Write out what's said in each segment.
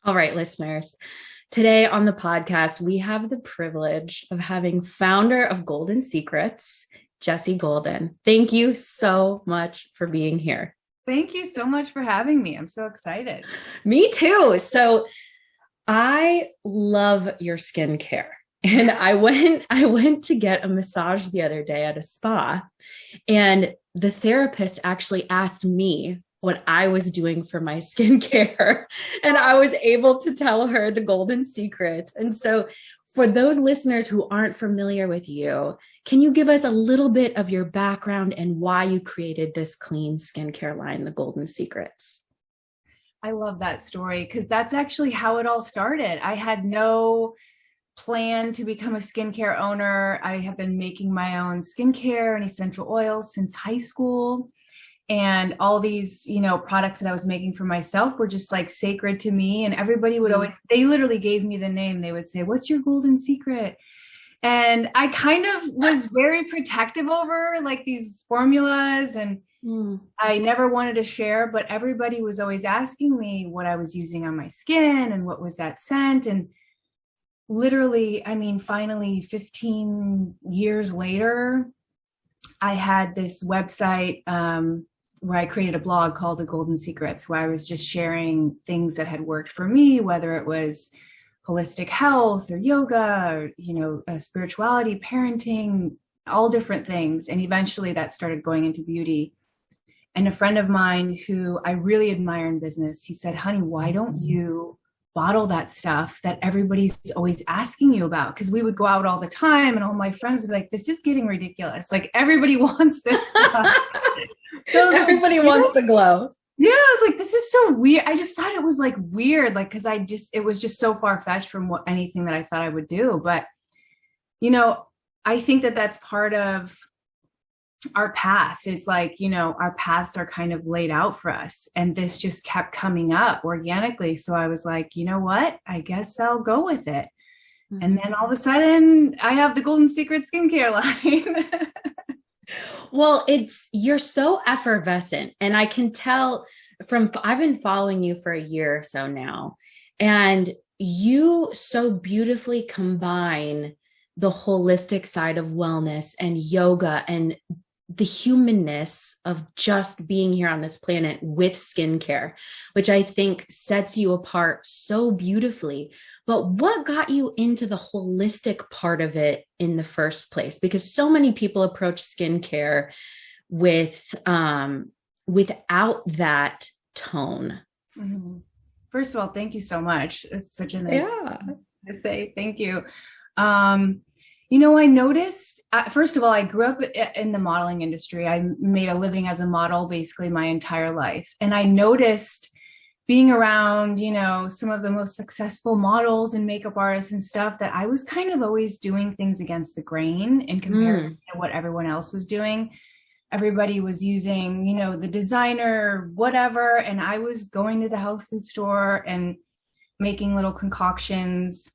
All right, listeners. Today on the podcast, we have the privilege of having founder of Golden Secrets, Jessie Golden. Thank you so much for being here. Thank you so much for having me. I'm so excited. Me too. So I love your skincare. And I went to get a massage the other day at a spa, and the therapist actually asked me what I was doing for my skincare. And I was able to tell her the golden secrets. And so for those listeners who aren't familiar with you, can you give us a little bit of your background and why you created this clean skincare line, the Golden Secrets? I love that story because that's actually how it all started. I had no plan to become a skincare owner. I have been making my own skincare and essential oils since high school. And all these, products that I was making for myself were just like sacred to me. And everybody would always, they literally gave me the name. They would say, "What's your golden secret?" And I kind of was very protective over like these formulas, and I never wanted to share, but everybody was always asking me what I was using on my skin and what was that scent. And literally, finally 15 years later, I had this website where I created a blog called The Golden Secrets, where I was just sharing things that had worked for me, whether it was holistic health or yoga or, spirituality, parenting, all different things. And eventually that started going into beauty. And a friend of mine who I really admire in business, he said, "Honey, why don't you bottle that stuff that everybody's always asking you about?" Because we would go out all the time and all my friends would be like, "This is getting ridiculous. Like everybody wants this stuff." So everybody wants the glow. Yeah, I was like, this is so weird. I just thought it was like weird, like, because it was just so far-fetched from anything that I thought I would do. But, I think that that's part of our path. Is like, our paths are kind of laid out for us. And this just kept coming up organically. So I was like, you know what? I guess I'll go with it. Mm-hmm. And then all of a sudden I have the Golden Secret skincare line. Well, you're so effervescent, and I can tell I've been following you for a year or so now, and you so beautifully combine the holistic side of wellness and yoga and the humanness of just being here on this planet with skincare, which I think sets you apart so beautifully. But what got you into the holistic part of it in the first place? Because so many people approach skincare without that tone. Mm-hmm. First of all, thank you so much. It's such a nice thing to say. Thank you. I noticed, first of all, I grew up in the modeling industry. I made a living as a model basically my entire life. And I noticed being around, some of the most successful models and makeup artists and stuff, that I was kind of always doing things against the grain in comparison to what everyone else was doing. Everybody was using, the designer, whatever. And I was going to the health food store and making little concoctions.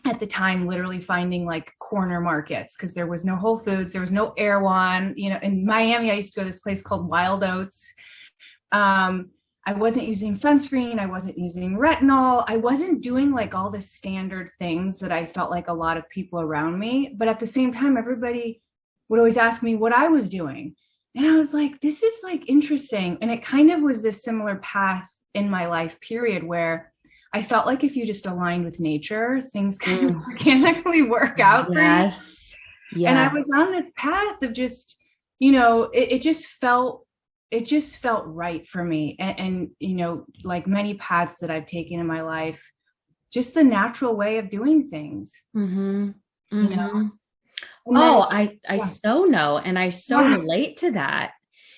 At the time, literally finding like corner markets, because there was no Whole Foods, there was no Erewhon. In Miami, I used to go to this place called Wild Oats. I wasn't using sunscreen. I wasn't using retinol. I wasn't doing like all the standard things that I felt like a lot of people around me. But at the same time, everybody would always ask me what I was doing. And I was like, this is like interesting. And it kind of was this similar path in my life period where I felt like if you just aligned with nature, things kind of organically work out for you. Yes. And I was on this path of just, it just felt right for me. And, like many paths that I've taken in my life, just the natural way of doing things. Mm-hmm. Mm-hmm. I so know. And I so relate to that.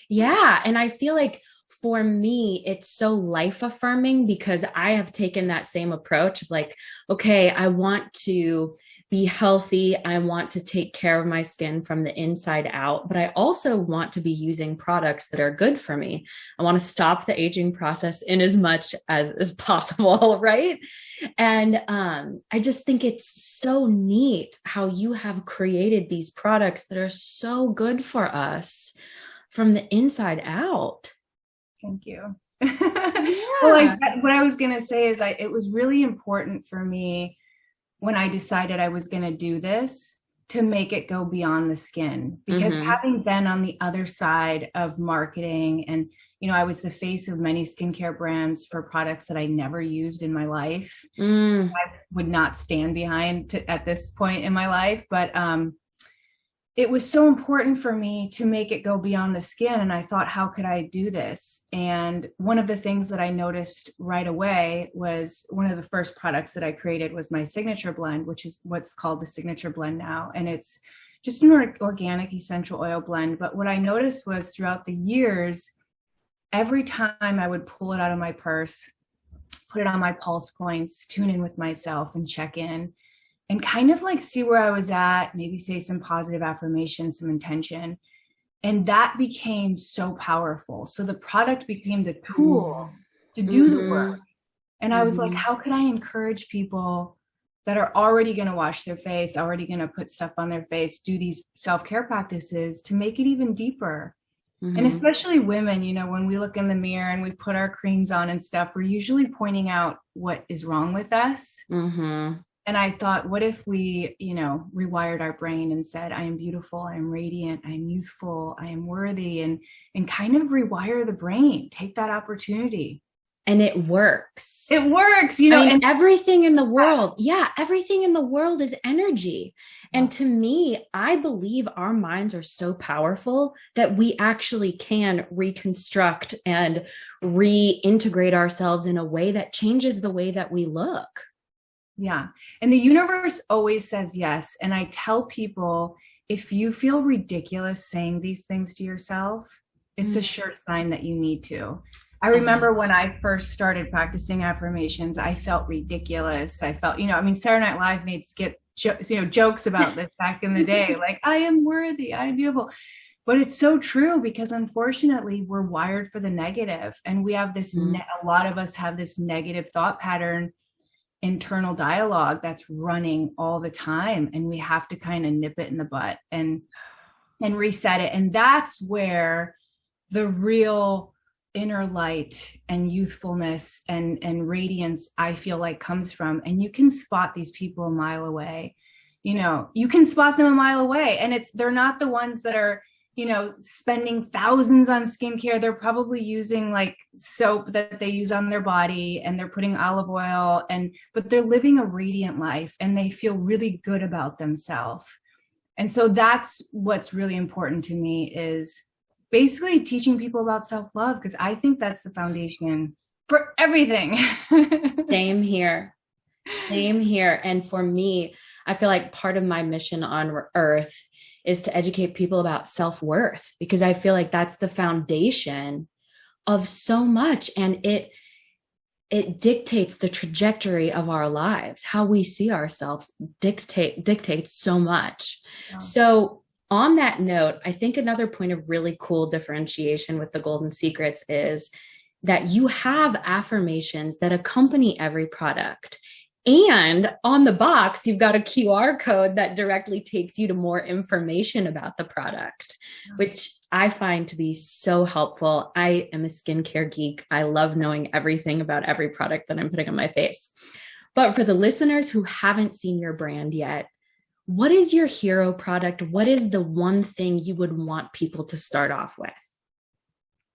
Yeah. And I feel like for me, it's so life affirming because I have taken that same approach of like, okay, I want to be healthy. I want to take care of my skin from the inside out, but I also want to be using products that are good for me. I want to stop the aging process in as much as possible. Right. And I just think it's so neat how you have created these products that are so good for us from the inside out. Thank you. Well, like what I was going to say is it was really important for me when I decided I was going to do this to make it go beyond the skin, because having been on the other side of marketing and, you know, I was the face of many skincare brands for products that I never used in my life. I would not stand behind at this point in my life, but it was so important for me to make it go beyond the skin. And I thought, how could I do this? And one of the things that I noticed right away was one of the first products that I created was my signature blend, which is what's called the signature blend now. And it's just an organic essential oil blend. But what I noticed was throughout the years, every time I would pull it out of my purse, put it on my pulse points, tune in with myself and check in, and kind of like see where I was at, maybe say some positive affirmations, some intention. And that became so powerful. So the product became the tool to do the work. And I was like, how could I encourage people that are already going to wash their face, already going to put stuff on their face, do these self-care practices to make it even deeper? And especially women, you know, when we look in the mirror and we put our creams on and stuff, we're usually pointing out what is wrong with us. And I thought, what if we, you know, rewired our brain and said, I am beautiful, I am radiant, I am youthful, I am worthy, and kind of rewire the brain, take that opportunity. And it works. It works, you know. I mean, everything in the world, everything in the world is energy. And to me, I believe our minds are so powerful that we actually can reconstruct and reintegrate ourselves in a way that changes the way that we look. Yeah. And the universe always says yes. And I tell people, if you feel ridiculous saying these things to yourself, it's a sure sign that you need to. I remember when I first started practicing affirmations, I felt ridiculous. I felt, you know, I mean, Saturday Night Live made jokes about this back in the day, like, I am worthy, I am beautiful. But it's so true, because unfortunately we're wired for the negative, and we have this, a lot of us have this negative thought pattern, internal dialogue that's running all the time, and we have to kind of nip it in the butt and reset it. And that's where the real inner light and youthfulness and radiance, I feel like, comes from. And you can spot these people a mile away. You know, you can spot them a mile away, and they're not the ones that are, you know, spending thousands on skincare. They're probably using like soap that they use on their body, and they're putting olive oil, but they're living a radiant life, and they feel really good about themselves. And so that's what's really important to me, is basically teaching people about self-love, because I think that's the foundation for everything. Same here. And for me, I feel like part of my mission on earth is to educate people about self-worth, because I feel like that's the foundation of so much. And it dictates the trajectory of our lives. How we see ourselves dictates so much. Yeah. So on that note, I think another point of really cool differentiation with the Golden Secrets is that you have affirmations that accompany every product. And on the box, you've got a QR code that directly takes you to more information about the product, which I find to be so helpful. I am a skincare geek. I love knowing everything about every product that I'm putting on my face. But for the listeners who haven't seen your brand yet, what is your hero product? What is the one thing you would want people to start off with?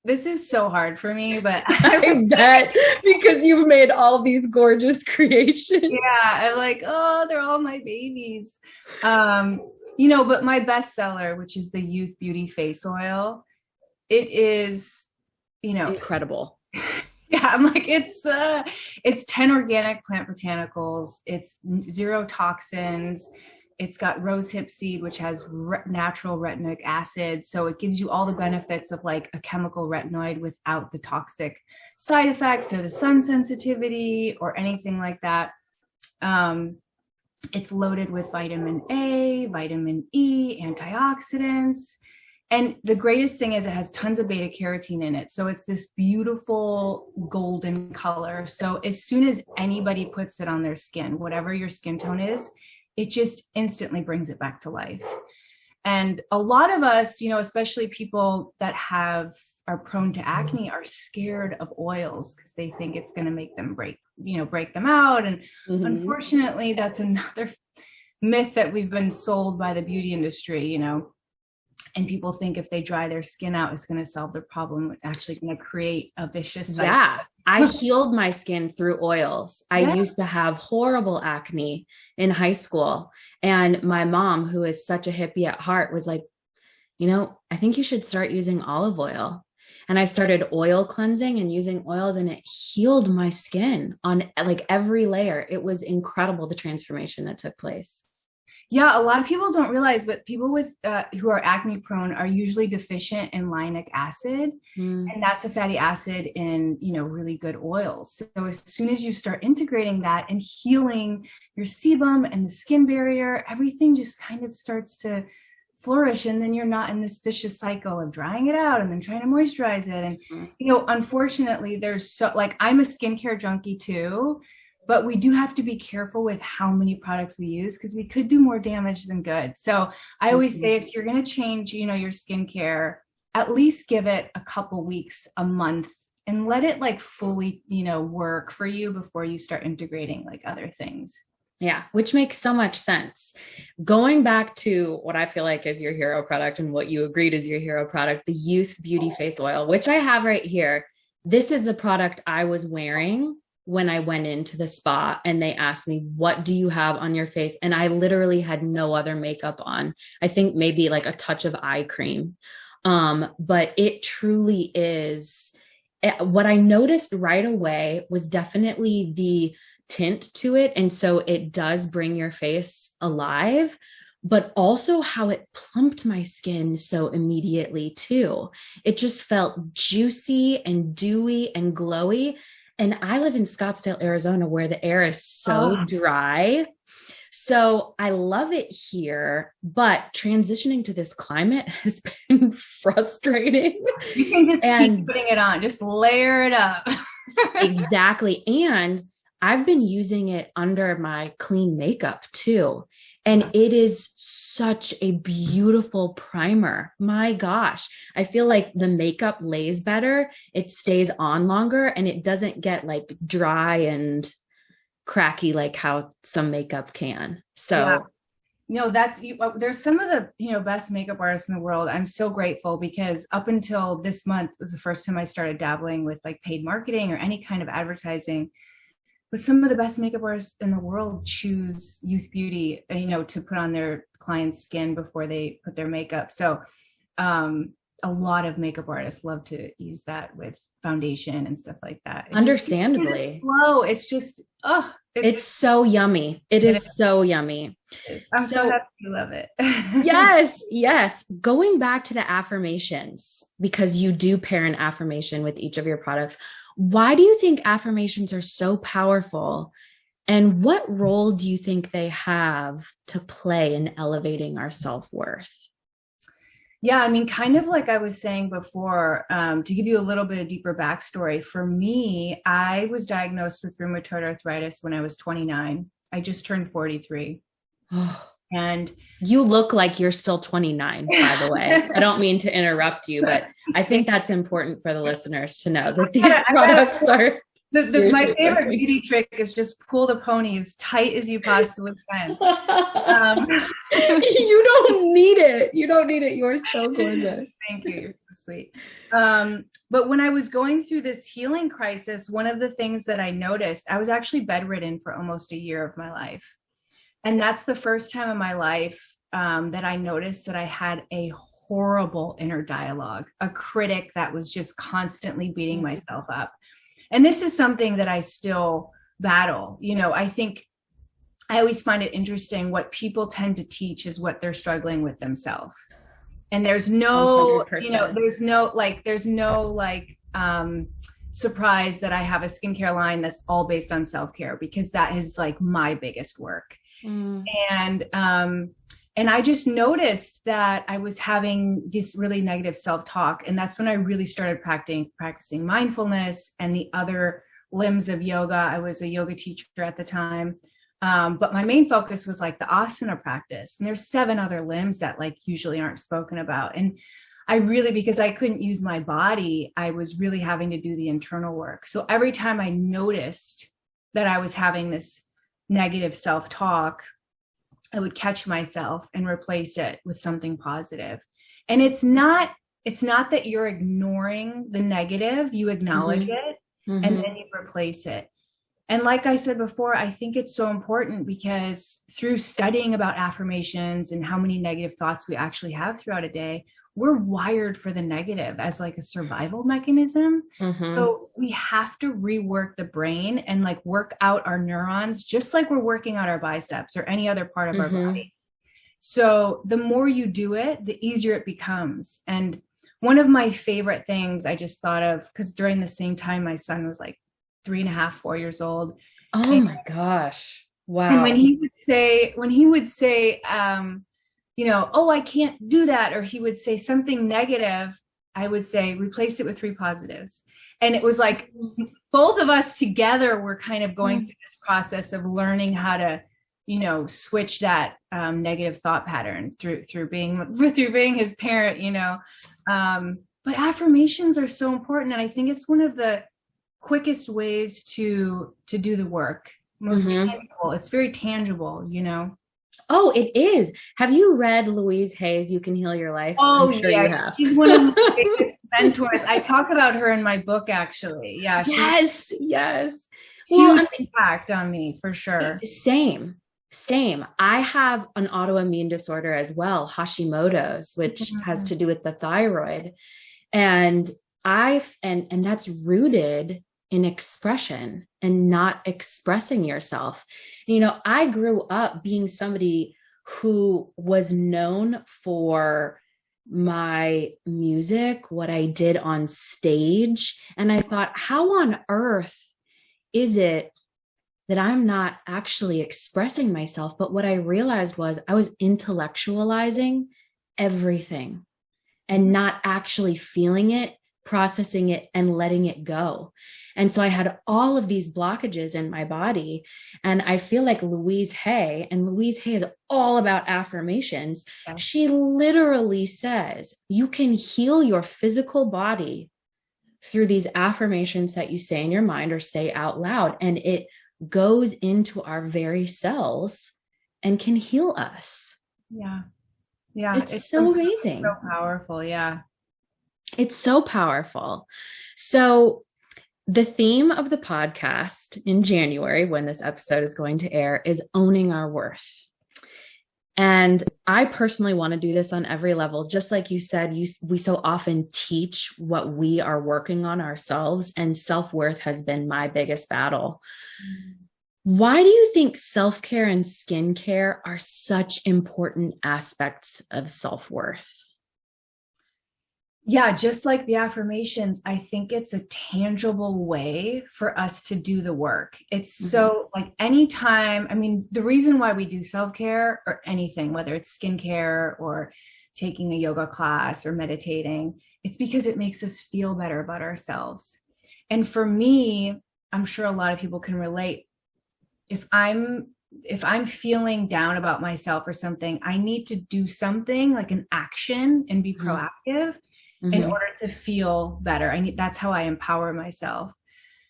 This is so hard for me, but I bet, because you've made all these gorgeous creations. Yeah, I'm like, oh, they're all my babies. You know, but my bestseller, which is the Youth Beauty Face Oil, it is, you know, incredible. Yeah, I'm like, it's 10 organic plant botanicals. It's 0 toxins. It's got rosehip seed, which has natural retinoic acid. So it gives you all the benefits of like a chemical retinoid without the toxic side effects or the sun sensitivity or anything like that. It's loaded with vitamin A, vitamin E, antioxidants. And the greatest thing is it has tons of beta carotene in it. So it's this beautiful golden color. So as soon as anybody puts it on their skin, whatever your skin tone is, it just instantly brings it back to life. And a lot of us, you know, especially people that are prone to acne are scared of oils because they think it's going to make them break them out. And unfortunately, that's another myth that we've been sold by the beauty industry, and people think if they dry their skin out, it's going to solve the problem. It's actually going to create a vicious cycle. Yeah. I healed my skin through oils. I used to have horrible acne in high school. And my mom, who is such a hippie at heart, was like, I think you should start using olive oil. And I started oil cleansing and using oils, and it healed my skin on like every layer. It was incredible, the transformation that took place. Yeah, a lot of people don't realize, but people with who are acne prone are usually deficient in linoleic acid, and that's a fatty acid in really good oils. So as soon as you start integrating that and healing your sebum and the skin barrier, everything just kind of starts to flourish, and then you're not in this vicious cycle of drying it out and then trying to moisturize it. And unfortunately, there's I'm a skincare junkie too. But we do have to be careful with how many products we use because we could do more damage than good. So I always say if you're going to change, your skincare, at least give it a couple weeks, a month, and let it fully, work for you before you start integrating other things. Yeah, which makes so much sense. Going back to what I feel like is your hero product and what you agreed is your hero product, the Youth Beauty Face Oil, which I have right here. This is the product I was wearing when I went into the spa and they asked me, what do you have on your face? And I literally had no other makeup on. I think maybe a touch of eye cream. But it truly is. What I noticed right away was definitely the tint to it. And so it does bring your face alive, but also how it plumped my skin so immediately too. It just felt juicy and dewy and glowy. And I live in Scottsdale, Arizona, where the air is so dry. So I love it here, but transitioning to this climate has been frustrating. You can just keep putting it on, just layer it up. Exactly. And I've been using it under my clean makeup too. And it is such a beautiful primer. My gosh. I feel like the makeup lays better. It stays on longer and it doesn't get dry and cracky like how some makeup can. So there's some of the, best makeup artists in the world. I'm so grateful because up until this month was the first time I started dabbling with paid marketing or any kind of advertising. But some of the best makeup artists in the world choose Youth Beauty, to put on their client's skin before they put their makeup. So a lot of makeup artists love to use that with foundation and stuff like that. Understandably. Whoa, it's just, it's so yummy. It is so yummy. I'm so happy you love it. Yes. Going back to the affirmations, because you do pair an affirmation with each of your products. Why do you think affirmations are so powerful? And what role do you think they have to play in elevating our self-worth? Yeah, I mean, kind of like I was saying before, to give you a little bit of deeper backstory, for me, I was diagnosed with rheumatoid arthritis when I was 29. I just turned 43. And you look like you're still 29, by the way. I don't mean to interrupt you, but I think that's important for the listeners to know that these products are. My favorite beauty trick is just pull the pony as tight as you possibly can. You don't need it. You don't need it. You're so gorgeous. Thank you. You're so sweet. But when I was going through this healing crisis, one of the things that I noticed, I was actually bedridden for almost a year of my life. And that's the first time in my life that I noticed that I had a horrible inner dialogue, a critic that was just constantly beating myself up. And this is something that I still battle. I think I always find it interesting what people tend to teach is what they're struggling with themselves. And there's no, 100%. There's no surprise that I have a skincare line that's all based on self-care, because that is my biggest work. And I just noticed that I was having this really negative self-talk. And that's when I really started practicing mindfulness and the other limbs of yoga. I was a yoga teacher at the time. But my main focus was the asana practice. And there's 7 other limbs that usually aren't spoken about. And because I couldn't use my body, I was really having to do the internal work. So every time I noticed that I was having this negative self-talk, I would catch myself and replace it with something positive. And it's not that you're ignoring the negative, you acknowledge it and then you replace it. And like I said before, I think it's so important because through studying about affirmations and how many negative thoughts we actually have throughout a day, we're wired for the negative as like a survival mechanism. So we have to rework the brain and like work out our neurons, just like we're working out our biceps or any other part of our body. So the more you do it, the easier it becomes. And one of my favorite things I just thought of, because during the same time, my son was like 3.5, 4 years old. Oh my gosh. Wow. And when he would say, you know, oh, I can't do that. Or he would say something negative. I would say, replace it with 3 positives. And it was like both of us together were kind of going through this process of learning how to, you know, switch that negative thought pattern through being his parent, you know. But affirmations are so important. And I think it's one of the quickest ways to do the work. Most tangible. It's very tangible, you know. Oh, it is. Have you read Louise Hay's You Can Heal Your Life? Oh, I'm sure you have. She's one of my biggest mentors. I talk about her in my book, actually. Yeah. Yes. Huge impact on me, for sure. Same. I have an autoimmune disorder as well, Hashimoto's, which has to do with the thyroid. And and that's rooted in expression and not expressing yourself. You know, I grew up being somebody who was known for my music, what I did on stage. And I thought, how on earth is it that I'm not actually expressing myself? But what I realized was I was intellectualizing everything and not actually feeling it, processing it, and letting it go. And so I had all of these blockages in my body. And I feel like Louise Hay is all about affirmations. Yeah. She literally says you can heal your physical body through these affirmations that you say in your mind or say out loud. And it goes into our very cells and can heal us. Yeah. It's so amazing. So powerful. Yeah. It's so powerful. So the theme of the podcast in January, when this episode is going to air, is owning our worth. And I personally want to do this on every level. Just like you said, we so often teach what we are working on ourselves, and self-worth has been my biggest battle. Why do you think self-care and skincare are such important aspects of self-worth? Yeah, just like the affirmations, I think it's a tangible way for us to do the work. It's so like anytime, I mean, the reason why we do self-care or anything, whether it's skincare or taking a yoga class or meditating, it's because it makes us feel better about ourselves. And for me, I'm sure a lot of people can relate. If I'm feeling down about myself or something, I need to do something like an action and be proactive in order to feel better. That's how I empower myself.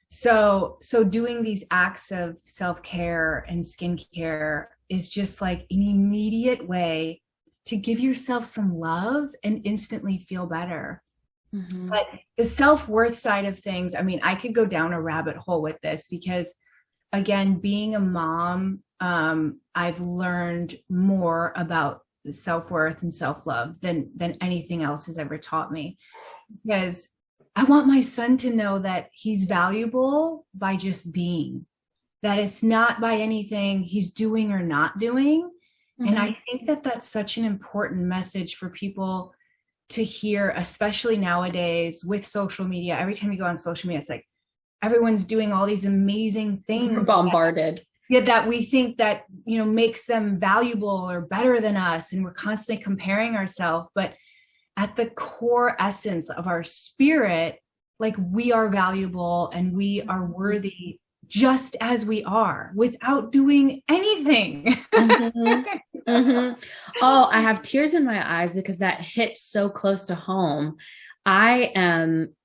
So doing these acts of self-care and skincare is just like an immediate way to give yourself some love and instantly feel better. But the self-worth side of things, I mean, I could go down a rabbit hole with this because, again, being a mom, I've learned more about self-worth and self-love than anything else has ever taught me, because I want my son to know that he's valuable by just being, that it's not by anything he's doing or not doing. And I think that that's such an important message for people to hear, especially nowadays with social media. Every time you go on social media, it's like everyone's doing all these amazing things. We're bombarded. That we think that, you know, makes them valuable or better than us. And we're constantly comparing ourselves. But at the core essence of our spirit, like, we are valuable and we are worthy just as we are without doing anything. Oh, I have tears in my eyes because that hit so close to home. I am,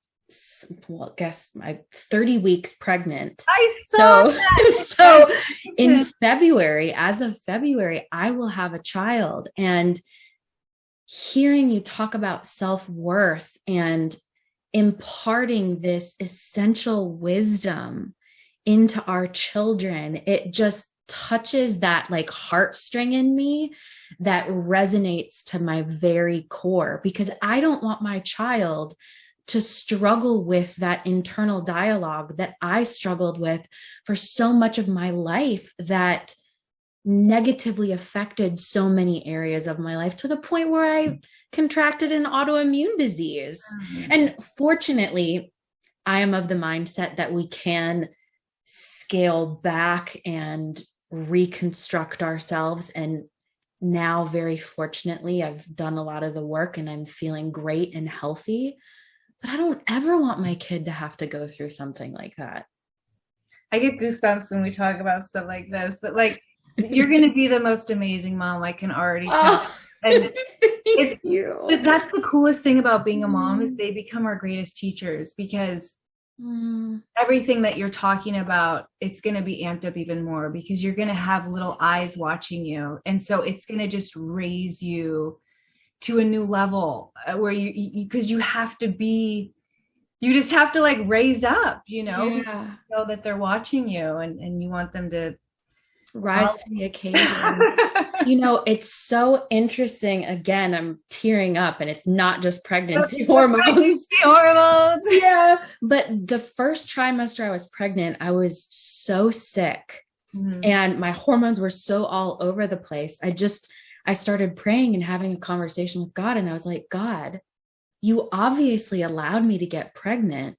well, guess my 30 weeks pregnant. I saw So, that. so in February, as of February, I will have a child. And hearing you talk about self-worth and imparting this essential wisdom into our children, it just touches that like heartstring in me that resonates to my very core, because I don't want my child to struggle with that internal dialogue that I struggled with for so much of my life, that negatively affected so many areas of my life to the point where I contracted an autoimmune disease. And fortunately, I am of the mindset that we can scale back and reconstruct ourselves. And now, very fortunately, I've done a lot of the work and I'm feeling great and healthy. But I don't ever want my kid to have to go through something like that. I get goosebumps when we talk about stuff like this, but like, you're going to be the most amazing mom. I can already tell. And that's the coolest thing about being a mom, is they become our greatest teachers, because everything that you're talking about, it's going to be amped up even more, because you're going to have little eyes watching you. And so it's going to just raise you to a new level where because you have to be, you just have to like raise up, you know that they're watching you, and you want them to rise to the occasion. It's so interesting. Again, I'm tearing up, and it's not just pregnancy hormones. Yeah. But the first trimester I was pregnant, I was so sick and my hormones were so all over the place. I started praying and having a conversation with God. And I was like, God, you obviously allowed me to get pregnant.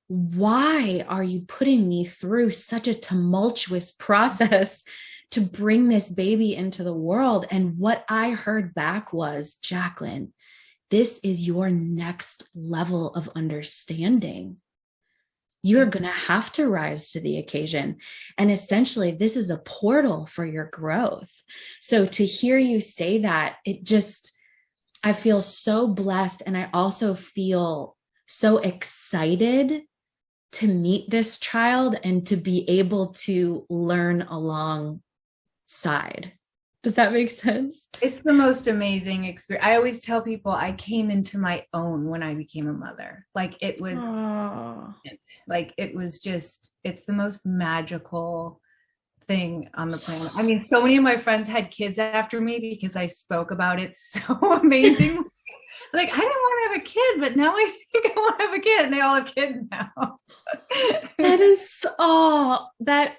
Why are you putting me through such a tumultuous process to bring this baby into the world? And what I heard back was, Jaclyn, this is your next level of understanding. You're going to have to rise to the occasion. And essentially, this is a portal for your growth. So to hear you say that, I feel so blessed. And I also feel so excited to meet this child and to be able to learn alongside. Does that make sense? It's the most amazing experience. I always tell people I came into my own when I became a mother. Like it was, it's the most magical thing on the planet. I mean, so many of my friends had kids after me because I spoke about it so amazing. Like, I didn't want to have a kid, but now I think I want to have a kid, and they all have kids now. That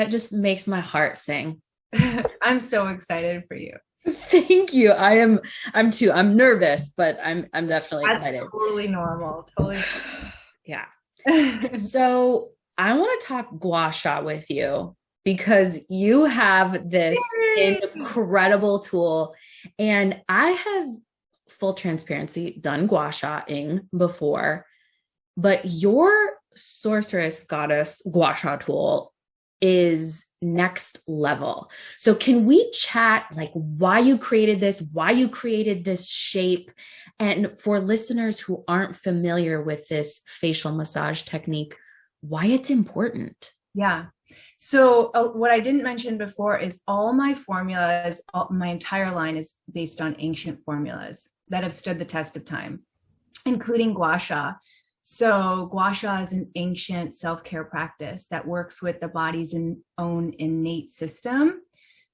just makes my heart sing. I'm so excited for you. Thank you. I'm too. I'm nervous, but I'm definitely excited. That's totally normal. Totally. Yeah. So I want to talk Gua Sha with you, because you have this incredible tool, and I have, full transparency, done Gua Sha-ing before, but your sorceress goddess Gua Sha tool is next level. So can we chat like why you created this shape, and for listeners who aren't familiar with this facial massage technique, why it's important? Yeah. So what I didn't mention before is all my formulas, my entire line is based on ancient formulas that have stood the test of time, including Gua Sha. So Gua Sha is an ancient self-care practice that works with the body's own innate system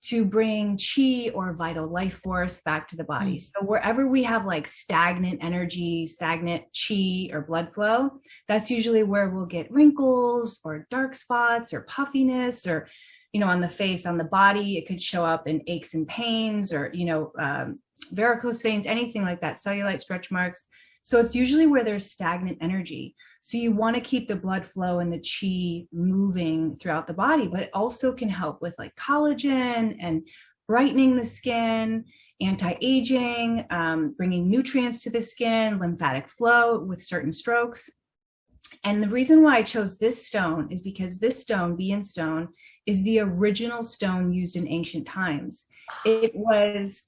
to bring chi, or vital life force, back to the body. So wherever we have like stagnant energy, stagnant chi or blood flow, that's usually where we'll get wrinkles or dark spots or puffiness, or, on the face, on the body. It could show up in aches and pains, or, varicose veins, anything like that, cellulite, stretch marks. So it's usually where there's stagnant energy. So you want to keep the blood flow and the chi moving throughout the body, but it also can help with like collagen and brightening the skin, anti-aging, bringing nutrients to the skin, lymphatic flow with certain strokes. And the reason why I chose this stone is because this stone, Bean Stone, is the original stone used in ancient times. It was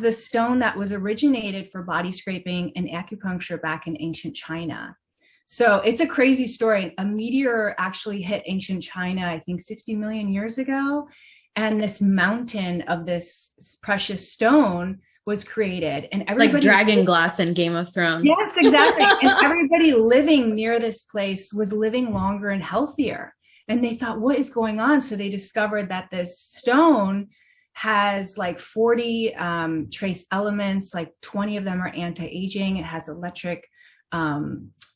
the stone that was originated for body scraping and acupuncture back in ancient China. So it's a crazy story. A meteor actually hit ancient China, I think 60 million years ago. And this mountain of this precious stone was created. And everybody, like dragon glass in Game of Thrones. Yes, exactly. And everybody living near this place was living longer and healthier. And they thought, what is going on? So they discovered that this stone has like 40 trace elements, like 20 of them are anti-aging. It has electric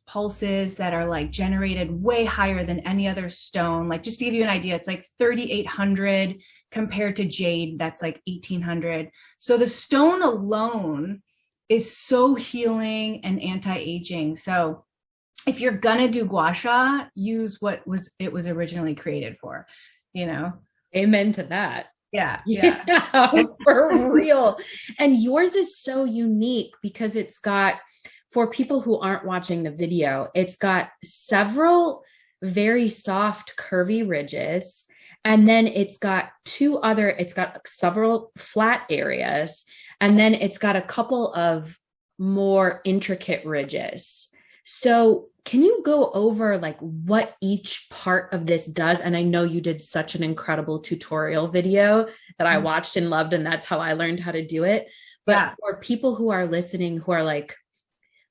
pulses that are like generated way higher than any other stone. Like, just to give you an idea, it's like 3,800 compared to jade, that's like 1,800. So the stone alone is so healing and anti-aging. So if you're gonna do Gua Sha, use what it was originally created for, you know? Amen to that. Yeah. For real. And yours is so unique because it's got, for people who aren't watching the video, it's got several very soft, curvy ridges. And then it's got several flat areas. And then it's got a couple of more intricate ridges. So can you go over like what each part of this does? And I know you did such an incredible tutorial video that I watched and loved, and that's how I learned how to do it. But for people who are listening, who are like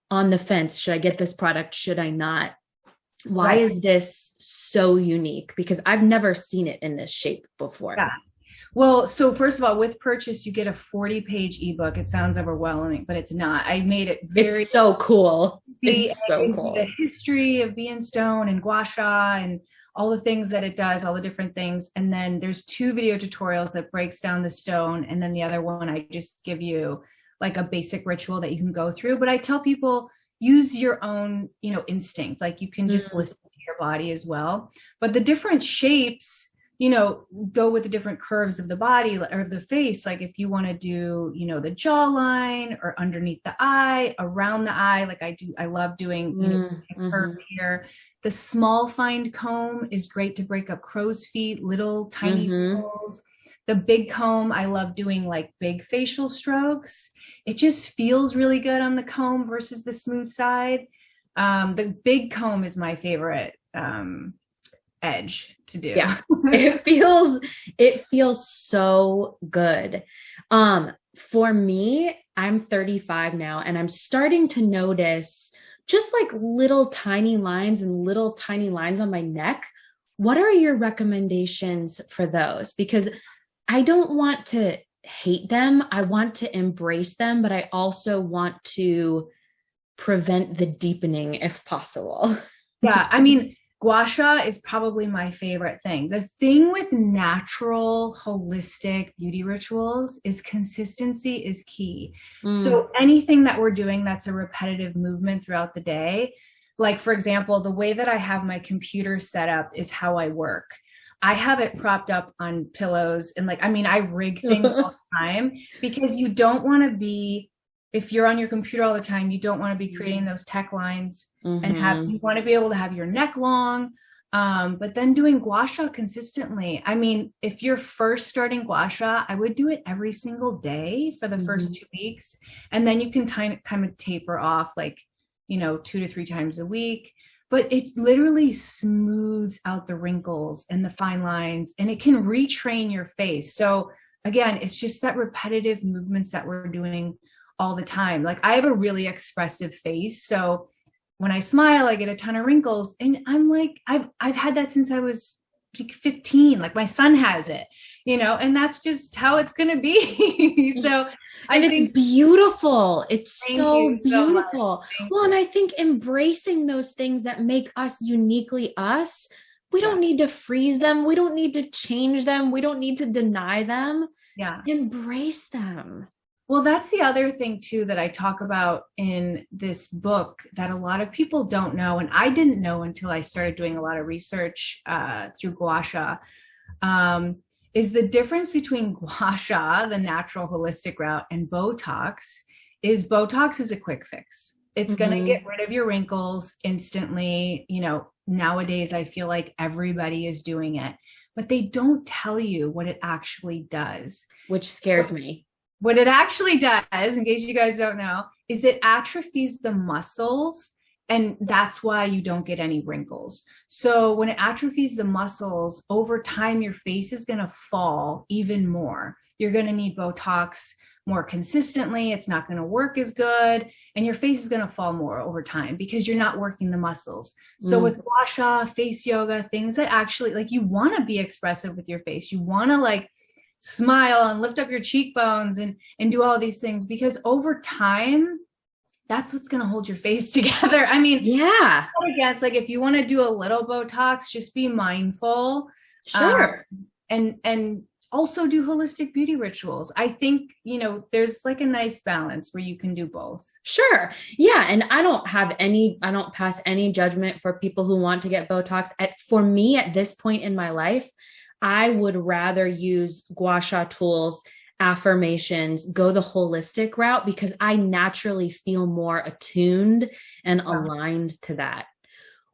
on the fence, should I get this product? Should I not? Why is this so unique? Because I've never seen it in this shape before. Yeah. Well, so first of all, with purchase, you get a 40-page ebook. It sounds overwhelming, but it's not. I made it very... It's so cool. It's so cool. The history of being stone and Gua Sha and all the things that it does, all the different things. And then there's 2 video tutorials that breaks down the stone. And then the other one, I just give you like a basic ritual that you can go through. But I tell people, use your own, instinct. Like, you can just listen to your body as well. But the different shapes, go with the different curves of the body or the face. Like, if you want to do, the jawline or underneath the eye, around the eye, like I do, I love doing, a curve here. The small find comb is great to break up crow's feet, little tiny holes. The big comb, I love doing like big facial strokes. It just feels really good on the comb versus the smooth side. The big comb is my favorite edge to do. Yeah, it feels so good. For me, I'm 35 now, and I'm starting to notice just like little tiny lines on my neck. What are your recommendations for those? Because I don't want to hate them. I want to embrace them, but I also want to prevent the deepening if possible. Yeah. I mean, Gua Sha is probably my favorite thing. The thing with natural, holistic beauty rituals is consistency is key. So anything that we're doing that's a repetitive movement throughout the day, like, for example, the way that I have my computer set up is how I work. I have it propped up on pillows and I rig things all the time, because you don't want to be, if you're on your computer all the time, you don't want to be creating those tech lines and you want to be able to have your neck long. But then doing Gua Sha consistently. I mean, if you're first starting Gua Sha, I would do it every single day for the first 2 weeks. And then you can kind of taper off 2 to 3 times a week. But it literally smooths out the wrinkles and the fine lines, and it can retrain your face. So again, it's just that repetitive movements that we're doing all the time. Like, I have a really expressive face. So when I smile, I get a ton of wrinkles, and I'm like, I've had that since I was 15. Like, my son has it, and that's just how it's going to be. So and it's beautiful. It's so beautiful. Well, and I think embracing those things that make us uniquely us, we don't need to freeze them. We don't need to change them. We don't need to deny them. Yeah. Embrace them. Well, that's the other thing too that I talk about in this book that a lot of people don't know, and I didn't know until I started doing a lot of research through Gua Sha, is the difference between Gua Sha, the natural holistic route, and Botox is a quick fix. It's going to get rid of your wrinkles instantly. Nowadays I feel like everybody is doing it. but they don't tell you what it actually does. Which scares me. What it actually does, in case you guys don't know, is it atrophies the muscles, and that's why you don't get any wrinkles. So when it atrophies the muscles, over time, your face is going to fall even more. You're going to need Botox more consistently. It's not going to work as good. And your face is going to fall more over time because you're not working the muscles. So with Gua Sha, face yoga, things that actually, like, you want to be expressive with your face. You want to like smile and lift up your cheekbones and do all these things, because over time, that's what's going to hold your face together. I mean, yeah, I guess like if you want to do a little Botox, just be mindful. Sure. And also do holistic beauty rituals. I think, there's like a nice balance where you can do both. Sure. Yeah. And I don't pass any judgment for people who want to get Botox. For me, at this point in my life, I would rather use Gua Sha tools, affirmations, go the holistic route, because I naturally feel more attuned and aligned to that.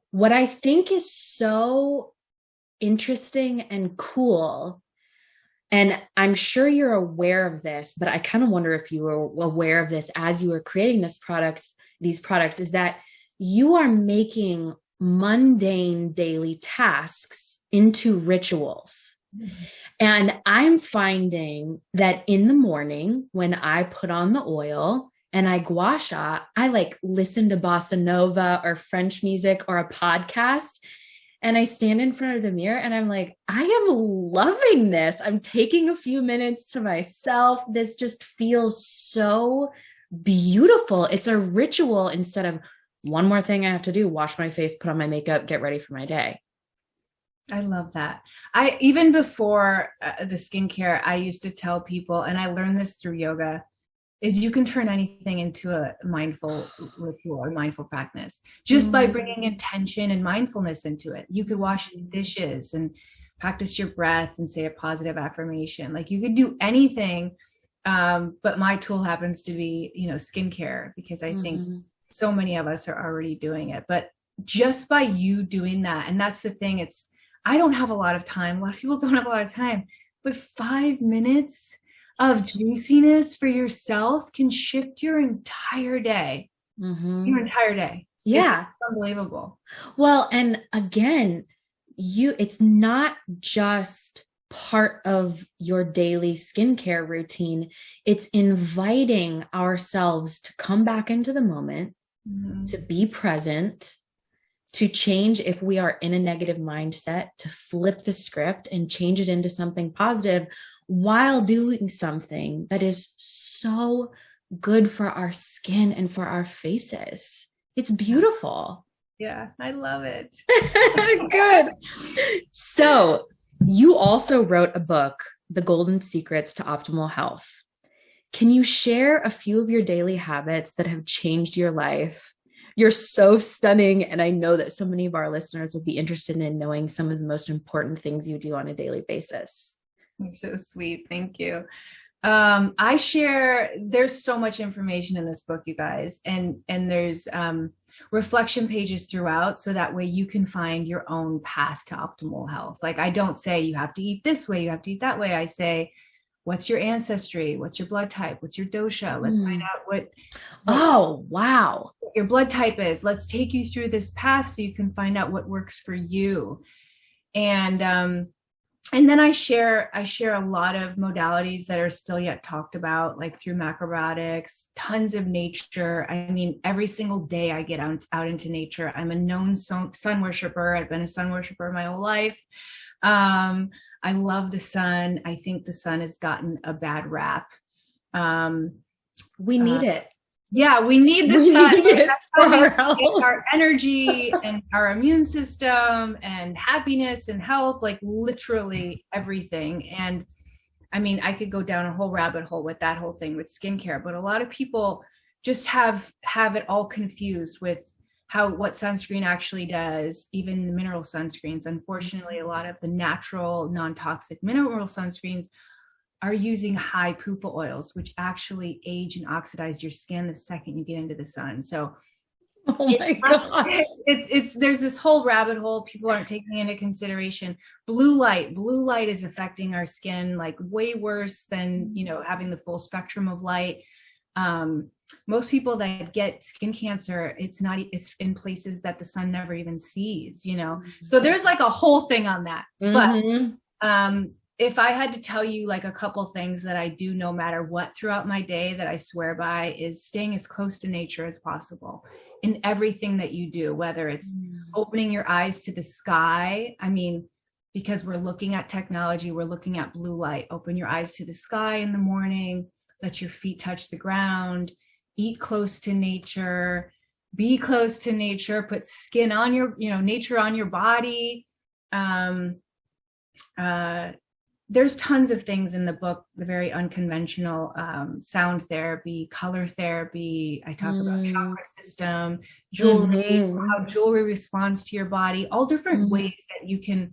What I think is so interesting and cool, and I'm sure you're aware of this, but I kind of wonder if you were aware of this as you were creating these products, is that you are making mundane daily tasks into rituals. Mm-hmm. And I'm finding that in the morning when I put on the oil and I Gua Sha, I like listen to bossa nova or French music or a podcast. And I stand in front of the mirror and I'm like, I am loving this. I'm taking a few minutes to myself. This just feels so beautiful. It's a ritual instead of one more thing I have to do, wash my face, put on my makeup, get ready for my day. I love that. Even before the skincare, I used to tell people, and I learned this through yoga, is you can turn anything into a mindful ritual or mindful practice just by bringing intention and mindfulness into it. You could wash the dishes and practice your breath and say a positive affirmation. Like, you could do anything. But my tool happens to be, skincare, because I think so many of us are already doing it. But just by you doing that, and that's the thing, I don't have a lot of time. A lot of people don't have a lot of time, but 5 minutes of juiciness for yourself can shift your entire day. Your entire day. Yeah. It's unbelievable. Well, and again, it's not just part of your daily skincare routine. It's inviting ourselves to come back into the moment, to be present, to change if we are in a negative mindset, to flip the script and change it into something positive while doing something that is so good for our skin and for our faces. It's beautiful. Yeah, I love it. Good. So you also wrote a book, The Golden Secrets to Optimal Health. Can you share a few of your daily habits that have changed your life? You're so stunning. And I know that so many of our listeners will be interested in knowing some of the most important things you do on a daily basis. You're so sweet. Thank you. There's so much information in this book, you guys, and there's reflection pages throughout, so that way you can find your own path to optimal health. Like, I don't say you have to eat this way, you have to eat that way. I say, what's your ancestry? What's your blood type? What's your dosha? Let's find out what your blood type is. Let's take you through this path so you can find out what works for you. And then I share a lot of modalities that are still yet talked about, like through macrobiotics, tons of nature. I mean, every single day I get out into nature. I'm a known sun worshiper. I've been a sun worshiper my whole life. I love the sun. I think the sun has gotten a bad rap. We need it. Yeah, we need the sun. That's how we get our energy and our immune system and happiness and health, like literally everything. And I mean, I could go down a whole rabbit hole with that whole thing with skincare, but a lot of people just have it all confused with what sunscreen actually does, even the mineral sunscreens. Unfortunately, a lot of the natural, non-toxic mineral sunscreens are using high PUFA oils, which actually age and oxidize your skin the second you get into the sun. So Oh my gosh. There's this whole rabbit hole people aren't taking into consideration. Blue light is affecting our skin like way worse than, having the full spectrum of light. Most people that get skin cancer, it's in places that the sun never even sees, so there's like a whole thing on that. Mm-hmm. But if I had to tell you like a couple things that I do no matter what throughout my day that I swear by, is staying as close to nature as possible in everything that you do, whether it's opening your eyes to the sky. I mean, because we're looking at technology, we're looking at blue light. Open your eyes to the sky in the morning, let your feet touch the ground, eat close to nature, be close to nature, put skin on your, nature on your body. There's tons of things in the book, the very unconventional, sound therapy, color therapy. I talk about chakra system, jewelry, how jewelry responds to your body, all different ways that you can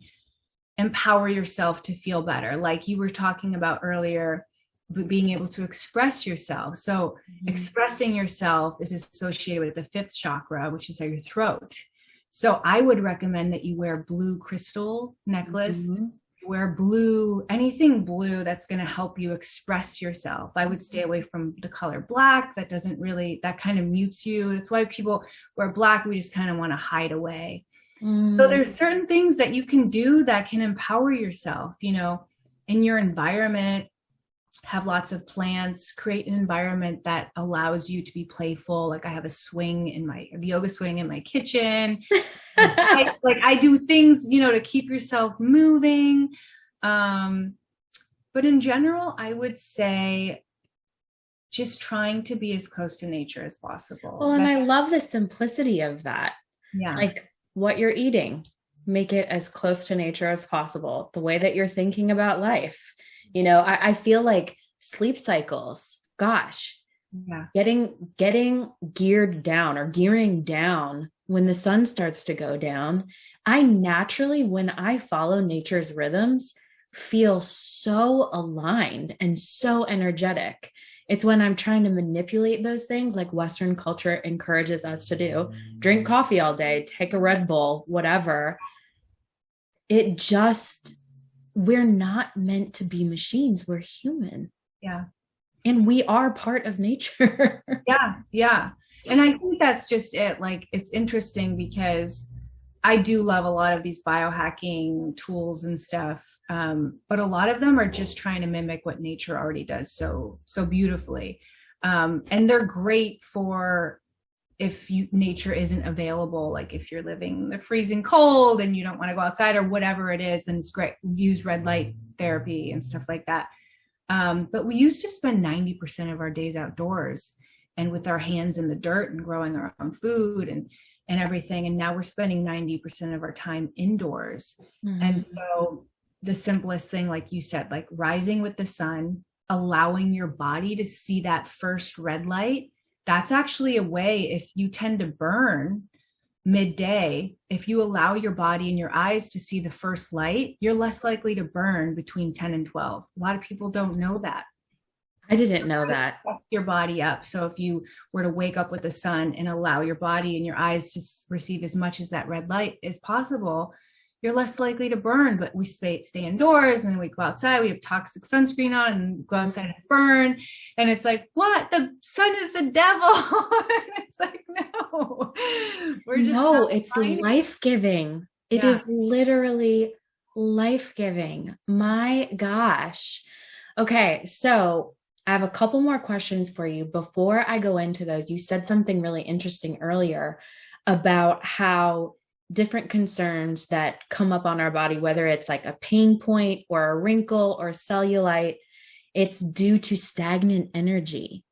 empower yourself to feel better. Like you were talking about earlier, being able to express yourself. So expressing yourself is associated with the fifth chakra, which is your throat. So I would recommend that you wear blue crystal necklace. Wear blue, anything blue that's going to help you express yourself. I would stay away from the color black. That kind of mutes you. That's why people wear black. We just kind of want to hide away. So there's certain things that you can do that can empower yourself, in your environment. Have lots of plants, create an environment that allows you to be playful. Like I have a yoga swing in my kitchen. I do things, to keep yourself moving. But in general, I would say just trying to be as close to nature as possible. Well, and I love the simplicity of that. Yeah. Like what you're eating, make it as close to nature as possible. The way that you're thinking about life. I feel like sleep cycles, gosh, getting geared down or gearing down when the sun starts to go down. I naturally, when I follow nature's rhythms, feel so aligned and so energetic. It's when I'm trying to manipulate those things like Western culture encourages us to do. Drink coffee all day, take a Red Bull, whatever. We're not meant to be machines. We're human. Yeah. And we are part of nature. Yeah. And I think that's just it. Like, it's interesting because I do love a lot of these biohacking tools and stuff. But a lot of them are just trying to mimic what nature already does so beautifully. And they're great for if nature isn't available, like if you're living in the freezing cold and you don't want to go outside or whatever it is, then it's great. Use red light therapy and stuff like that. But we used to spend 90% of our days outdoors and with our hands in the dirt and growing our own food and everything. And now we're spending 90% of our time indoors. And so the simplest thing, like you said, like rising with the sun, allowing your body to see that first red light. That's actually a way, if you tend to burn midday, if you allow your body and your eyes to see the first light, you're less likely to burn between 10 and 12. A lot of people don't know that. I didn't know that. Your body up. So if you were to wake up with the sun and allow your body and your eyes to receive as much as that red light as possible, you're less likely to burn. But we stay indoors and then we go outside, we have toxic sunscreen on and go outside and burn. And it's like, what? The sun is the devil. And it's like, no, it's life-giving. It is literally life-giving. My gosh. Okay. So I have a couple more questions for you before I go into those. You said something really interesting earlier about how different concerns that come up on our body, whether it's like a pain point or a wrinkle or cellulite, it's due to stagnant energy.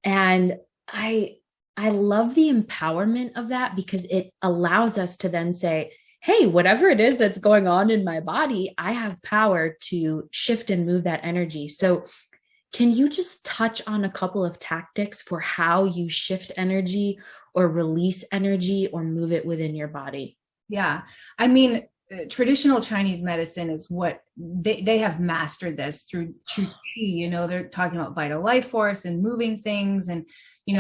And I love the empowerment of that because it allows us to then say, hey, whatever it is that's going on in my body, I have power to shift and move that energy. So can you just touch on a couple of tactics for how you shift energy or release energy or move it within your body? Yeah. I mean, traditional Chinese medicine is what they have mastered this through Qi. They're talking about vital life force and moving things and,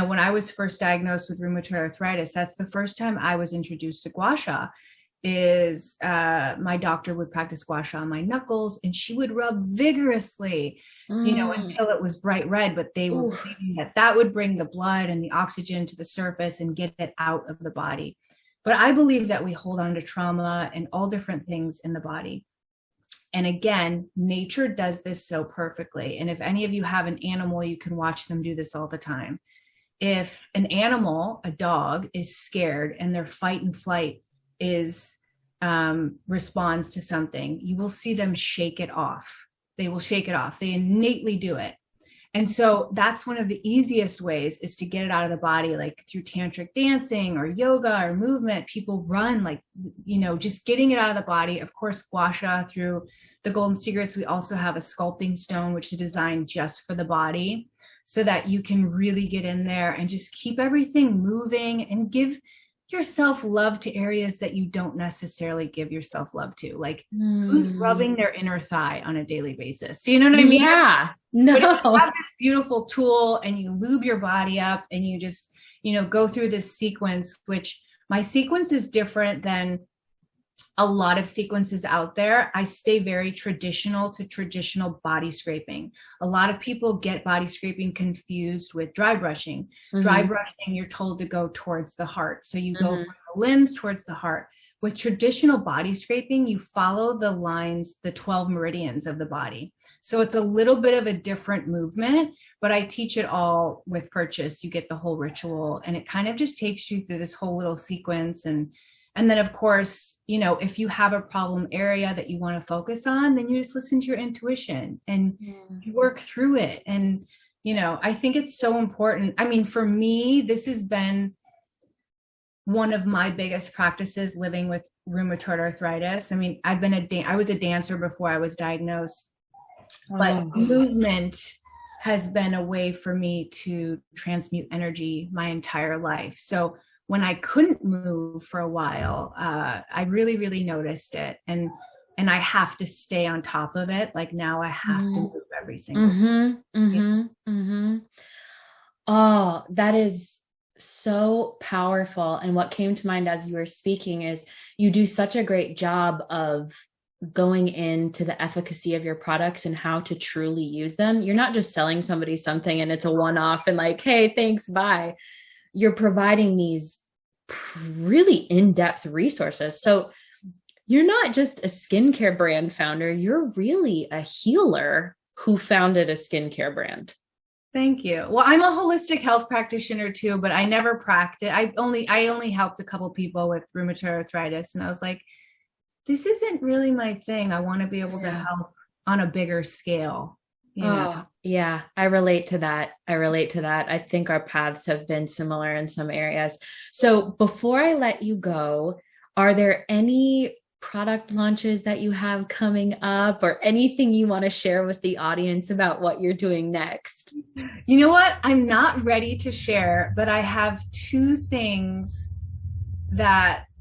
when I was first diagnosed with rheumatoid arthritis, that's the first time I was introduced to Gua Sha. Is my doctor would practice Gua Sha on my knuckles, and she would rub vigorously, until it was bright red, but they were thinking that would bring the blood and the oxygen to the surface and get it out of the body. But I believe that we hold on to trauma and all different things in the body. And again, nature does this so perfectly. And if any of you have an animal, you can watch them do this all the time. If an animal, a dog, is scared and their fight and flight responds to something, you will see them shake it off. They will shake it off. They innately do it. And so that's one of the easiest ways, is to get it out of the body, like through tantric dancing or yoga or movement. People run, like, just getting it out of the body. Of course, Gua Sha, through the Golden Secrets, we also have a sculpting stone, which is designed just for the body, so that you can really get in there and just keep everything moving and give yourself love to areas that you don't necessarily give yourself love to. Like, who's rubbing their inner thigh on a daily basis? You know what I mean? Yeah. No. But if you have this beautiful tool and you lube your body up and you just, go through this sequence, which my sequence is different than a lot of sequences out there. I stay very traditional body scraping. A lot of people get body scraping confused with dry brushing. Mm-hmm. Dry brushing, you're told to go towards the heart. So you go from the limbs towards the heart. With traditional body scraping, you follow the lines, the 12 meridians of the body. So it's a little bit of a different movement, but I teach it all with purchase. You get the whole ritual, and it kind of just takes you through this whole little sequence. And then, of course, if you have a problem area that you want to focus on, then you just listen to your intuition and you work through it. And, I think it's so important. I mean, for me, this has been one of my biggest practices, living with rheumatoid arthritis. I mean, I was a dancer before I was diagnosed, but movement has been a way for me to transmute energy my entire life. So when I couldn't move for a while, I really, really noticed it. And I have to stay on top of it. Like, now I have to move every single day. Oh, that is so powerful. And what came to mind as you were speaking is you do such a great job of going into the efficacy of your products and how to truly use them. You're not just selling somebody something and it's a one-off and like, hey, thanks, bye. You're providing these really in-depth resources. So you're not just a skincare brand founder, you're really a healer who founded a skincare brand. Thank you. Well, I'm a holistic health practitioner too, but I never practiced. I only helped a couple people with rheumatoid arthritis, and I was like, this isn't really my thing. I want to be able to help on a bigger scale. Yeah, I relate to that. I think our paths have been similar in some areas. So before I let you go, are there any product launches that you have coming up, or anything you want to share with the audience about what you're doing next? You know what? I'm not ready to share, but I have two things.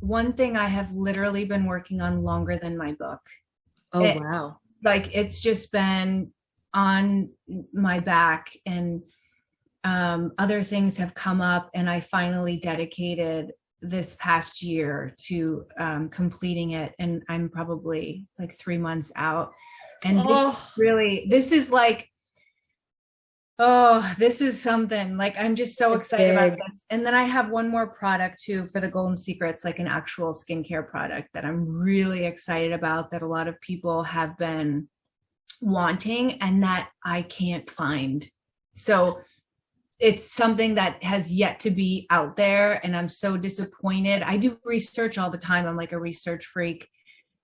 One thing I have literally been working on longer than my book. Wow. Like, it's just been on my back, and other things have come up, and I finally dedicated this past year to completing it, and I'm probably like 3 months out. And this is something, like, I'm just so excited about this. And then I have one more product too for the Golden Secrets, like an actual skincare product that I'm really excited about, that a lot of people have been wanting and that I can't find. So it's something that has yet to be out there, and I'm so disappointed. I do research all the time. I'm like a research freak,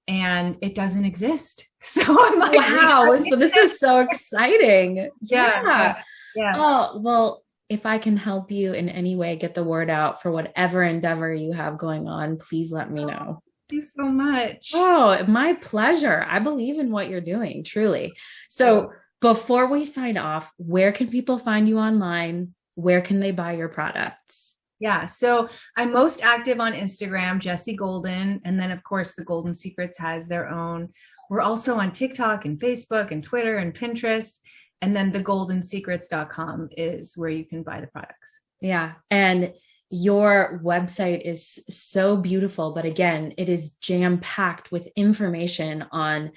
and it doesn't exist. So I'm like, wow. So this is so exciting. Yeah. Oh, well, if I can help you in any way get the word out for whatever endeavor you have going on, please let me know. Thank you so much. Oh, my pleasure. I believe in what you're doing, truly. So before we sign off, where can people find you online? Where can they buy your products? Yeah, so I'm most active on Instagram, Jessie Golden. And then, of course, the Golden Secrets has their own. We're also on TikTok and Facebook and Twitter and Pinterest. And then thegoldensecrets.com is where you can buy the products. Yeah. And your website is so beautiful, but again, it is jam-packed with information on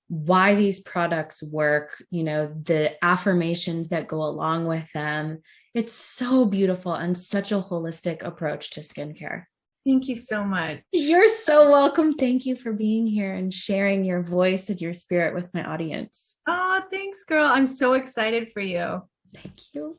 why these products work, the affirmations that go along with them. It's so beautiful and such a holistic approach to skincare. Thank you so much. You're so welcome. Thank you for being here and sharing your voice and your spirit with my audience. Oh, thanks, girl. I'm so excited for you. Thank you.